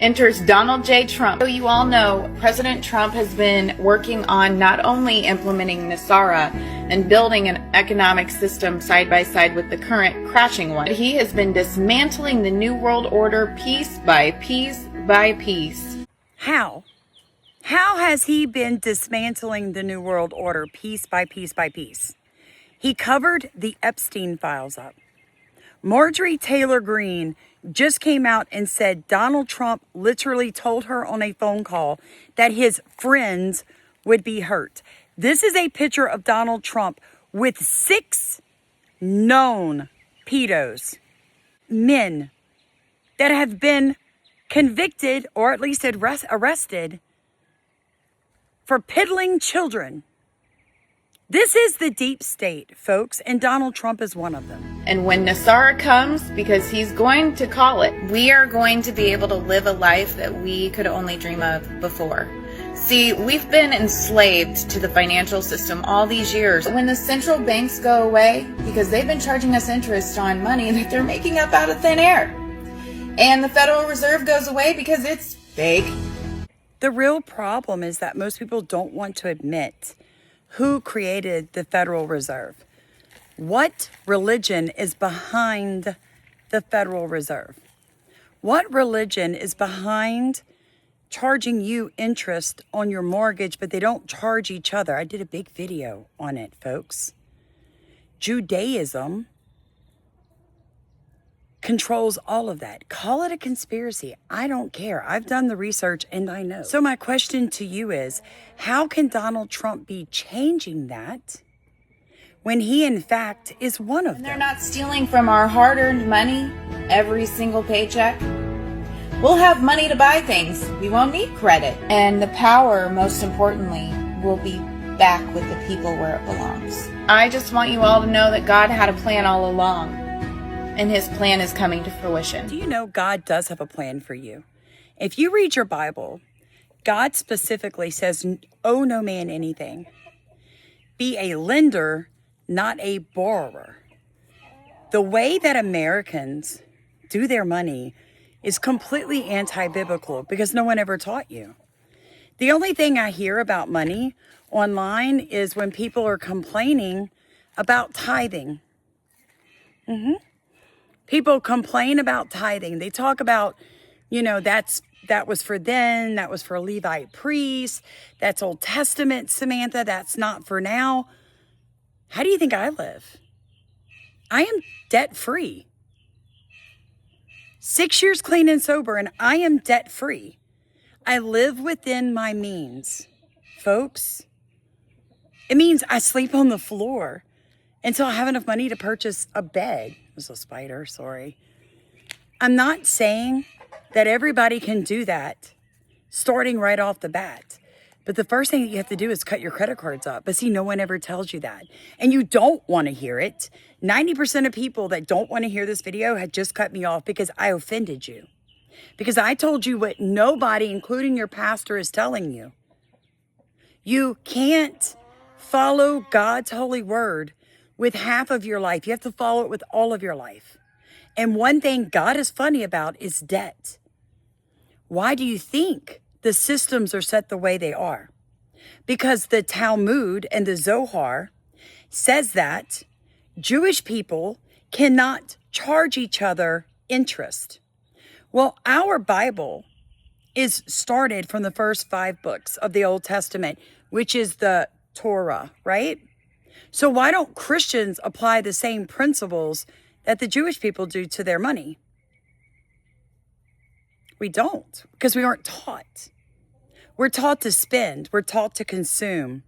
Enters Donald J. Trump. So you all know President Trump has been working on not only implementing NESARA and building an economic system side by side with the current crashing one, but he has been dismantling the New World Order piece by piece by piece. How? How has he been dismantling the New World Order piece by piece by piece? He covered the Epstein files up. Marjorie Taylor Greene just came out and said Donald Trump literally told her on a phone call that his friends would be hurt. This is a picture of Donald Trump with 6 known pedos, men that have been convicted or at least arrested for piddling children. This is the deep state, folks, and Donald Trump is one of them. And when NESARA comes, because he's going to call it, we are going to be able to live a life that we could only dream of before. See, we've been enslaved to the financial system all these years. When the central banks go away, because they've been charging us interest on money that they're making up out of thin air, and the Federal Reserve goes away because it's fake. The real problem is that most people don't want to admit who created the Federal Reserve. What religion is behind the Federal Reserve? What religion is behind charging you interest on your mortgage, but they don't charge each other? I did a big video on it, folks. Judaism controls all of that. Call it a conspiracy. I don't care. I've done the research and I know. So my question to you is, how can Donald Trump be changing that when he in fact is one of them? They're not stealing from our hard-earned money every single paycheck. We'll have money to buy things. We won't need credit. And the power, most importantly, will be back with the people where it belongs. I just want you all to know that God had a plan all along, and his plan is coming to fruition. Do you know God does have a plan for you? If you read your Bible, God specifically says, owe no man anything. Be a lender, not a borrower. The way that Americans do their money is completely anti-biblical because no one ever taught you. The only thing I hear about money online is when people are complaining about tithing. People complain about tithing. They talk about, that was for then, that was for Levite priests, that's Old Testament, Samantha, that's not for now. How do you think I live? I am debt-free. 6 years clean and sober, and I am debt-free. I live within my means, folks. It means I sleep on the floor until I have enough money to purchase a bed. It was a spider, sorry. I'm not saying that everybody can do that starting right off the bat. But the first thing that you have to do is cut your credit cards up. But see, no one ever tells you that. And you don't want to hear it. 90% of people that don't want to hear this video had just cut me off because I offended you. Because I told you what nobody, including your pastor, is telling you. You can't follow God's holy word with half of your life. You have to follow it with all of your life. And one thing God is funny about is debt. Why do you think the systems are set the way they are? Because the Talmud and the Zohar says that Jewish people cannot charge each other interest. Well, our Bible is started from the first 5 books of the Old Testament, which is the Torah, right? So why don't Christians apply the same principles that the Jewish people do to their money? We don't, because we aren't taught. We're taught to spend, we're taught to consume,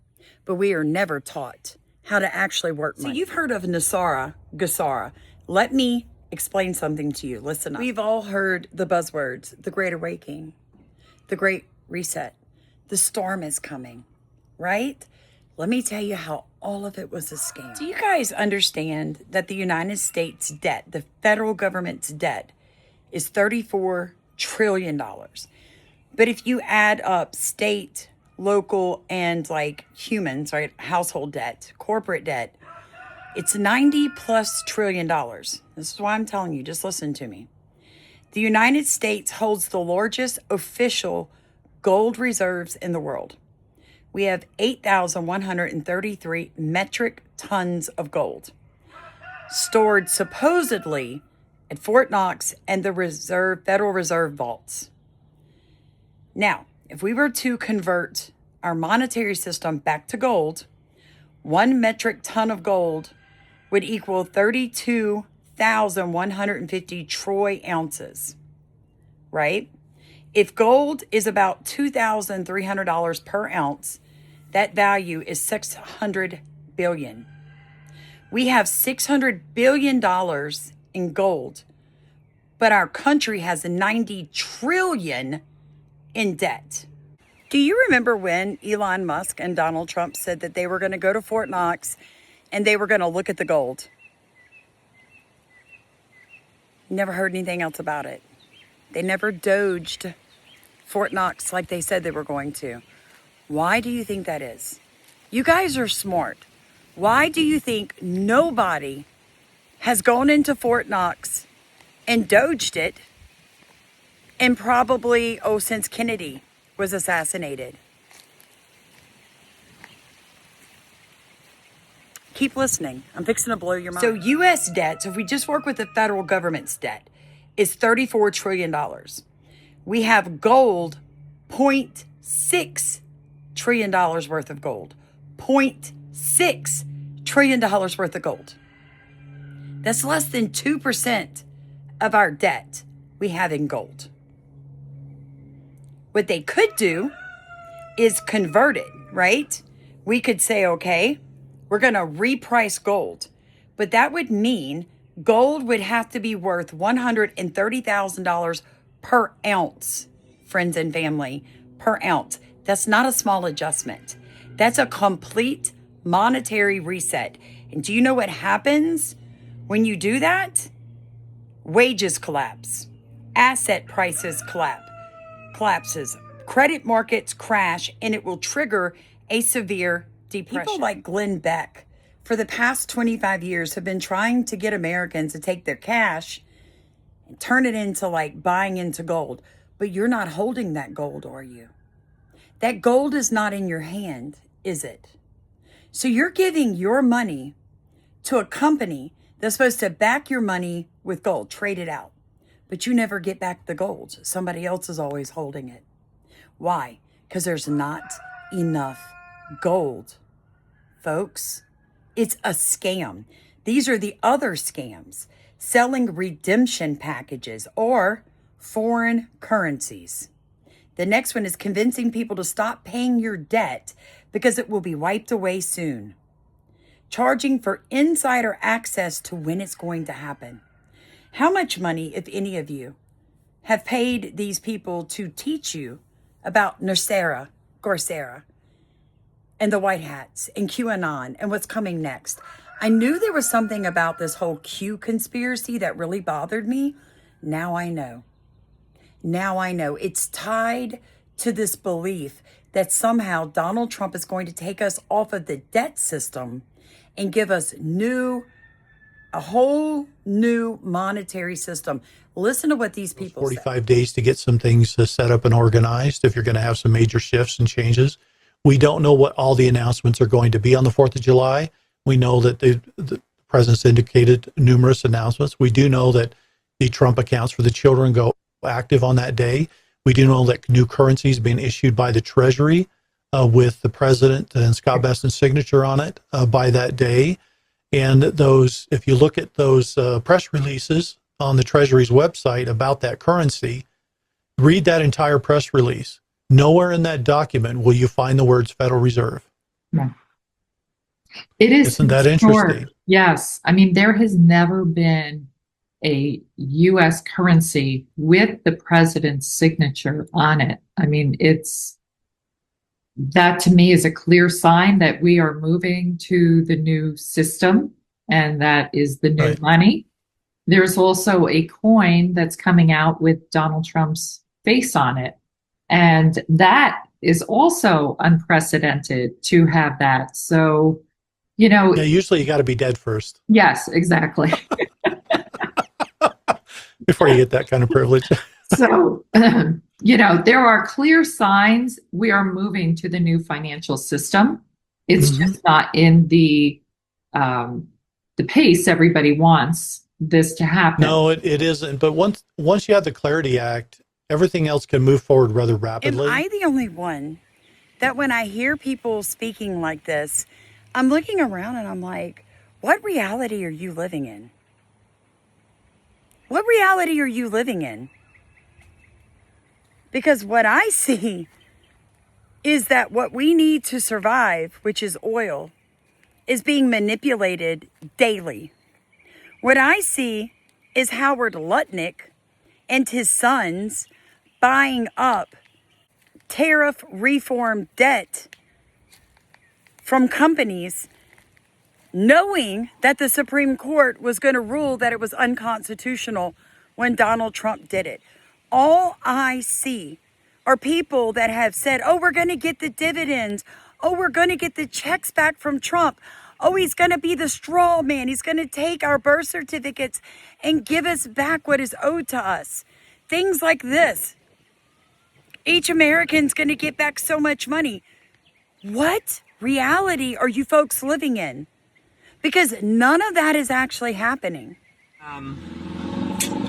but we are never taught how to actually work money. So you've heard of NESARA, GESARA. Let me explain something to you. Listen up. We've all heard the buzzwords, the Great Awakening, the Great Reset, the storm is coming, right? Let me tell you how all of it was a scam. Do you guys understand that the United States debt, the federal government's debt, is $34 trillion? But if you add up state, local, and like humans, right, household debt, corporate debt, it's $90+ trillion. This is why I'm telling you, just listen to me. The United States holds the largest official gold reserves in the world. We have 8,133 metric tons of gold stored supposedly at Fort Knox and the Federal Reserve vaults. Now, if we were to convert our monetary system back to gold, 1 metric ton of gold would equal 32,150 troy ounces, right? If gold is about $2,300 per ounce, that value is $600 billion. We have $600 billion in gold, but our country has $90 trillion in debt. Do you remember when Elon Musk and Donald Trump said that they were going to go to Fort Knox and they were going to look at the gold? Never heard anything else about it. They never doged Fort Knox like they said they were going to. Why do you think that is? You guys are smart. Why do you think nobody has gone into Fort Knox and doged it and probably, since Kennedy was assassinated? Keep listening. I'm fixing to blow your mind. So U.S. debt, so if we just work with the federal government's debt, is $34 trillion. We have gold, $0.6 trillion worth of gold. $0.6 trillion worth of gold. That's less than 2% of our debt we have in gold. What they could do is convert it, right? We could say, okay, we're going to reprice gold. But that would mean gold would have to be worth $130,000 per ounce, friends and family, per ounce. That's not a small adjustment. That's a complete monetary reset. And do you know what happens when you do that? Wages collapse. Asset prices collapses. Credit markets crash, and it will trigger a severe depression. People like Glenn Beck, for the past 25 years, have been trying to get Americans to take their cash and turn it into like buying into gold. But you're not holding that gold, are you? That gold is not in your hand, is it? So you're giving your money to a company that's supposed to back your money with gold, trade it out. But you never get back the gold. Somebody else is always holding it. Why? Because there's not enough gold. Folks, it's a scam. These are the other scams. Selling redemption packages or foreign currencies. The next one is convincing people to stop paying your debt because it will be wiped away soon. Charging for insider access to when it's going to happen. How much money, if any of you, have paid these people to teach you about NESARA, and the White Hats, and QAnon, and what's coming next? I knew there was something about this whole Q conspiracy that really bothered me. Now I know. It's tied to this belief that somehow Donald Trump is going to take us off of the debt system and give us a whole new monetary system. Listen to what these people 45 days to get some things set up and organized if you're going to have some major shifts and changes. We don't know what all the announcements are going to be on the 4th of July. We know that the president's indicated numerous announcements. We do know that the Trump accounts for the children go active on that day. We do know that new currency is being issued by the Treasury with the president and Scott Bessent's signature on it by that day. And those, if you look at those press releases on the Treasury's website about that currency, read that entire press release. Nowhere in that document will you find the words Federal Reserve. No. It is. Isn't that interesting? Yes. I mean, there has never been a U.S. currency with the president's signature on it. I mean, that to me is a clear sign that we are moving to the new system, and that is the new money. There's also a coin that's coming out with Donald Trump's face on it. And that is also unprecedented to have that. So, Yeah, usually you got to be dead first. Yes, exactly. before you get that kind of privilege. So, there are clear signs we are moving to the new financial system. It's just not in the pace everybody wants this to happen. No, it isn't. But once you have the Clarity Act, everything else can move forward rather rapidly. Am I the only one that when I hear people speaking like this, I'm looking around and I'm like, what reality are you living in? What reality are you living in? Because what I see is that what we need to survive, which is oil, is being manipulated daily. What I see is Howard Lutnick and his sons buying up tariff reform debt from companies, knowing that the Supreme Court was going to rule that it was unconstitutional when Donald Trump did it. All I see are people that have said, oh, we're going to get the dividends. Oh, we're going to get the checks back from Trump. Oh, he's going to be the straw man. He's going to take our birth certificates and give us back what is owed to us. Things like this. Each American's going to get back so much money. What reality are you folks living in? Because none of that is actually happening.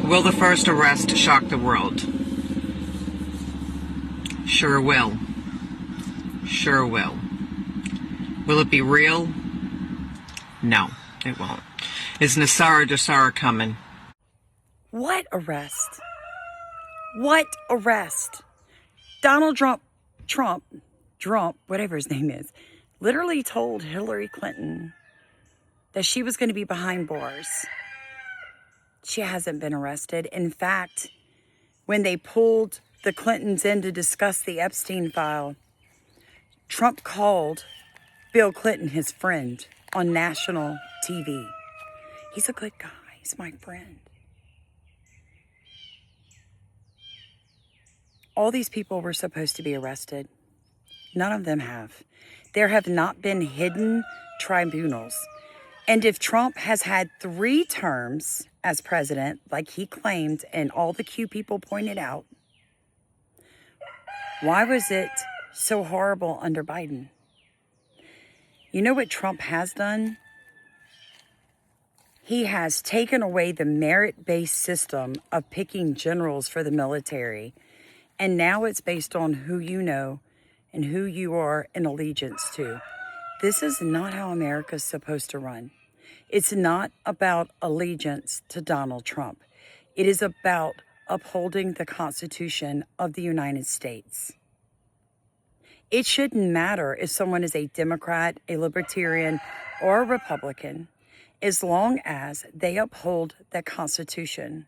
Will the first arrest shock the world? Sure will. Sure will. Will it be real? No, it won't. Is NESARA GESARA coming? What arrest? What arrest? Donald Trump, whatever his name is, literally told Hillary Clinton that she was going to be behind bars. She hasn't been arrested. In fact, when they pulled the Clintons in to discuss the Epstein file, Trump called Bill Clinton his friend on national TV. He's a good guy. He's my friend. All these people were supposed to be arrested. None of them have. There have not been hidden tribunals. And if Trump has had 3 terms as president, like he claimed and all the Q people pointed out, why was it so horrible under Biden? You know what Trump has done? He has taken away the merit-based system of picking generals for the military, and now it's based on who you know and who you are in allegiance to. This is not how America's supposed to run. It's not about allegiance to Donald Trump. It is about upholding the Constitution of the United States. It shouldn't matter if someone is a Democrat, a Libertarian, or a Republican, as long as they uphold the Constitution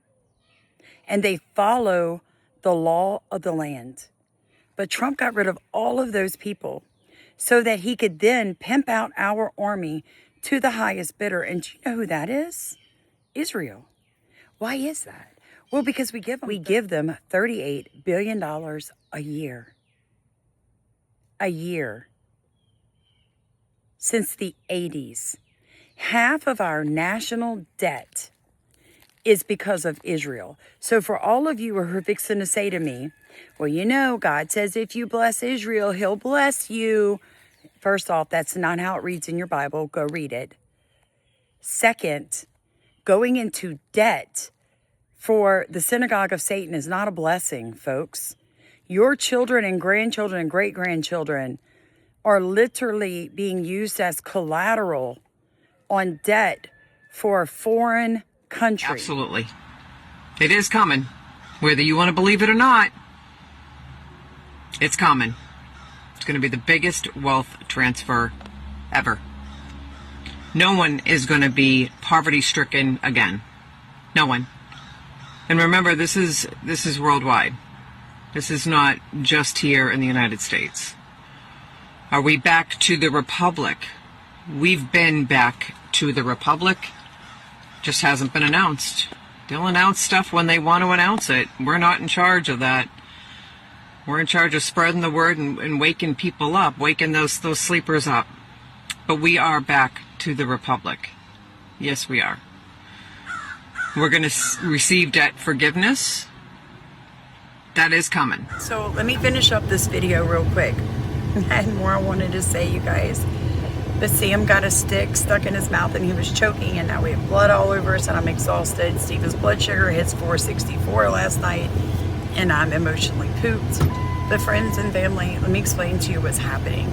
and they follow the law of the land. But Trump got rid of all of those people so that he could then pimp out our army to the highest bidder. And do you know who that is? Israel. Why is that? Well, because we give them $38 billion a year. A year. Since the 80s. Half of our national debt is because of Israel. So for all of you who are fixing to say to me, well, you know, God says if you bless Israel, he'll bless you. First off, that's not how it reads in your Bible. Go read it. Second, going into debt for the synagogue of Satan is not a blessing, folks. Your children and grandchildren and great-grandchildren are literally being used as collateral on debt for a foreign country. Absolutely. It is coming. Whether you want to believe it or not, it's coming. It's going to be the biggest wealth transfer ever. No one is going to be poverty-stricken again. No one. And remember, this is worldwide. This is not just here in the United States. Are we back to the Republic? We've been back to the Republic. Just hasn't been announced. They'll announce stuff when they want to announce it. We're not in charge of that. We're in charge of spreading the word and waking people up, waking those sleepers up. But we are back to the Republic. Yes, we are. We're going to receive debt forgiveness. That is coming. So let me finish up this video real quick. I had more I wanted to say, you guys. But Sam got a stick stuck in his mouth and he was choking, and now we have blood all over us and I'm exhausted. Steven's blood sugar hits 464 last night and I'm emotionally pooped. But friends and family, let me explain to you what's happening.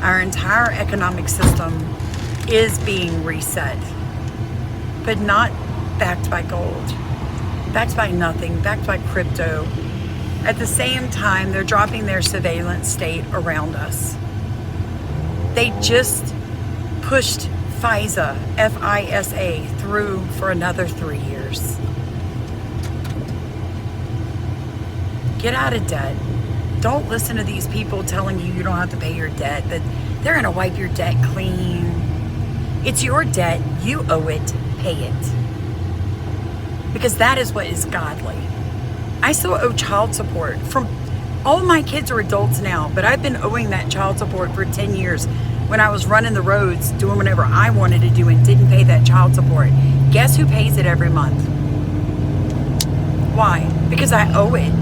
Our entire economic system is being reset, but not backed by gold, backed by nothing, backed by crypto. At the same time, they're dropping their surveillance state around us. They just pushed FISA, F-I-S-A, through for another 3 years. Get out of debt. Don't listen to these people telling you you don't have to pay your debt, that they're going to wipe your debt clean. It's your debt. You owe it. Pay it. Because that is what is godly. I still owe child support from all my kids are adults now, but I've been owing that child support for 10 years when I was running the roads, doing whatever I wanted to do and didn't pay that child support. Guess who pays it every month? Why? Because I owe it.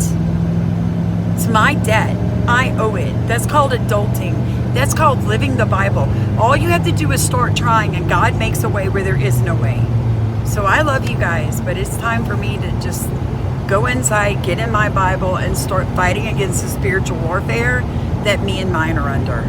It's my debt. I owe it. That's called adulting. That's called living the Bible. All you have to do is start trying, and God makes a way where there is no way. So I love you guys, but it's time for me to just go inside, get in my Bible, and start fighting against the spiritual warfare that me and mine are under.